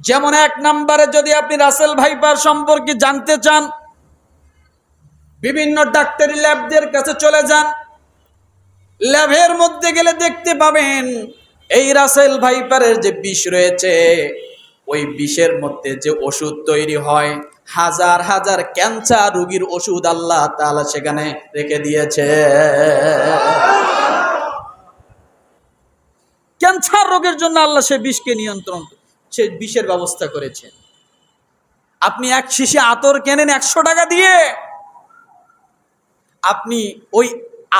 যেমন এক নম্বরে যদি আপনি রাসেল ভাইপার সম্পর্কে জানতে চান, বিভিন্ন ডাক্তারি ল্যাবদের কাছে চলে যান। ল্যাবের মধ্যে গেলে দেখতে পাবেন এই রাসেল ভাইপারের যে বিষ রয়েছে, ওই বিষের মধ্যে যে ওষুধ তৈরি হয়, হাজার হাজার ক্যান্সার রোগীর ওষুধ আল্লাহ তাআলা সেখানে রেখে দিয়েছে। ক্যান্সার রোগের জন্য আল্লাহ সে বিষকে নিয়ন্ত্রণ, সে বিষের ব্যবস্থা করেছে। আপনি এক শিশি আতর কেনেন 100 টাকা দিয়ে, আপনি ওই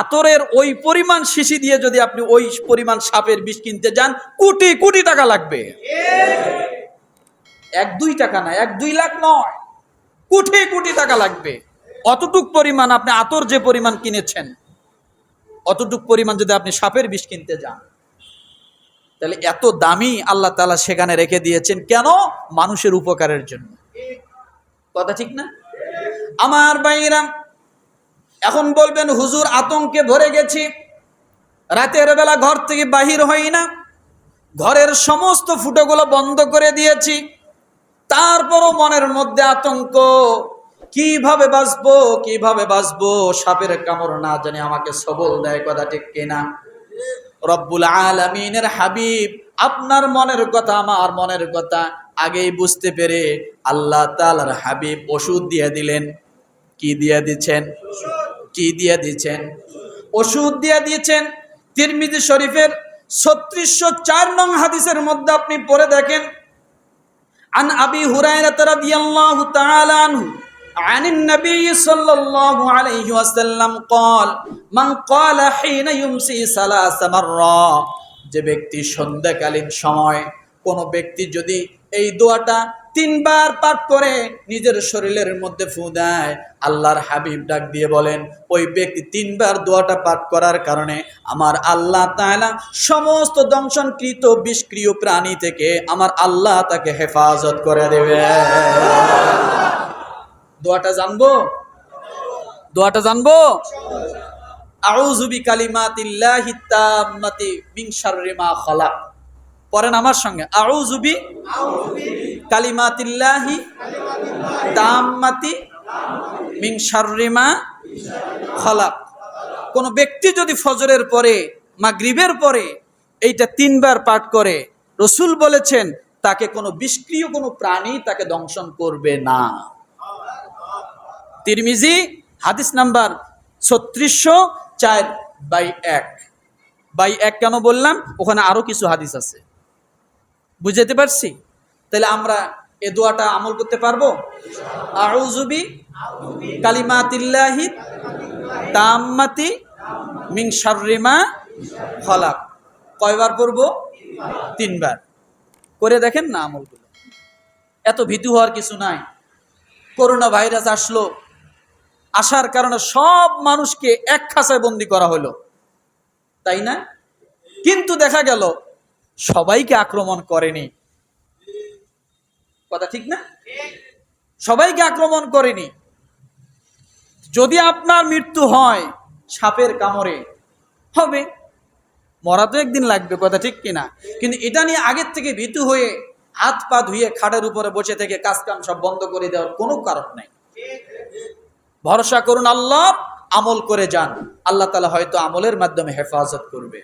আতরের ওই পরিমাণ শিশি দিয়ে যদি আপনি ওই পরিমাণ সাপের বিষ কিনতে যান, কোটি কোটি টাকা লাগবে। 1-2 টাকা না, 1-2 লাখ নয়, কোটি কোটি টাকা লাগবে। অতটুক পরিমাণ আপনি আতর যে পরিমাণ কিনেছেন, অতটুক পরিমাণ যদি আপনি সাপের বিষ কিনতে যান, তাহলে এত দামি আল্লাহ তাআলা সেখানে রেখে দিয়েছেন কেন? মানুষের উপকারের জন্য। কথা ঠিক না? আমার ভাইরা, এখন বলবেন হুজুর আতঙ্কে ভরে গেছি, রাতের বেলা ঘর থেকে বাহির হই না, ঘরের সমস্ত ফুটোগুলো বন্ধ করে দিয়েছি, তারপরও মনের মধ্যে আতঙ্ক, কিভাবে বাঁচবো কিভাবে বাঁচবো, সাপের কামড় না জানি আমাকে সবল দেয়। কথা ঠিক কিনা? রব্বুল আলামিনের হাবিব আপনার মনের কথা আমার মনের কথা আগেই বুঝতে পেরে আল্লাহ তাআলার হাবিব ওষুধ দিয়ে দিলেন। কি দিয়ে দিচ্ছেন? কি দিয়ে দিচ্ছেন? ওষুধ দিয়ে দিয়েছেন। তিরমিজি শরীফের 3604 নং হাদিসের মধ্যে আপনি পড়ে দেখেন, আন আবি হুরায়রা রাদিয়াল্লাহু তাআলা আনহু عن النبي صلى الله عليه وسلم قال من قال حين يمسي 3 مرات, যে ব্যক্তি সন্ধ্যাকালীন সময় কোন ব্যক্তি যদি এই দোয়াটা 3 বার পাঠ করে নিজের শরীরের মধ্যে ফু দেয়, আল্লাহর হাবিব ডাক দিয়ে বলেন ওই ব্যক্তি 3 বার দোয়াটা পাঠ করার কারণে আমার আল্লাহ তাআলা সমস্ত দংশনকৃত বিষক্রিয় প্রাণী থেকে আমার আল্লাহ তাকে হেফাজত করে দেবে। দোয়াটা জানবো? দোয়াটা জানবো? আউযু বিকালিমাতিল্লাহি তাম্মাতি মিন শাররি মা খালাক। পড়েন আমার সঙ্গে, আউযু বিকালিমাতিল্লাহি তাম্মাতি মিন শাররি মা খালাক। কোন ব্যক্তি যদি ফজরের পরে মাগরিবের পরে এইটা 3 বার পাঠ করে, রাসূল বলেছেন তাকে কোনো বিষক্রিয় কোনো প্রাণী তাকে দংশন করবে না। তিরমিজি হাদিস নাম্বার 3604/1 কেন বললাম? ওখানে আরো কিছু হাদিস আছে, বুঝাতে পারছি? তাহলে আমরা এই দোয়াটা আমল করতে পারবো। আউযু বিকালিমাতিল্লাহি তাম্মাতি মিন শাররি মা খালাক। কয়বার পড়বো? 3 বার। করে দেখেন না আমলগুলো। এত ভীতু হওয়ার কিছু নাই। করোনা ভাইরাস আসলো, আসার কারণে সব মানুষকে এক খাঁচায় বন্দি করা হলো, তাই না? কিন্তু দেখা গেল সবাইকে আক্রমণ করেনি। কথা ঠিক না? সবাইকে আক্রমণ করেনি। যদি আপনার মৃত্যু হয় সাপের কামড়ে, হবে, মরা তো একদিন লাগবে। কথা ঠিক কিনা? কিন্তু এটা নিয়ে আগের থেকে ভীতু হয়ে হাত পা ধুয়ে খাটের উপরে বসে থেকে কাজ কাম সব বন্ধ করে দেওয়ার কোনো কারণ নাই। ভরসা করুন আল্লাহ, আমল করে যান, আল্লাহ তাআলা হয়তো আমলের মাধ্যমে হেফাজত করবে।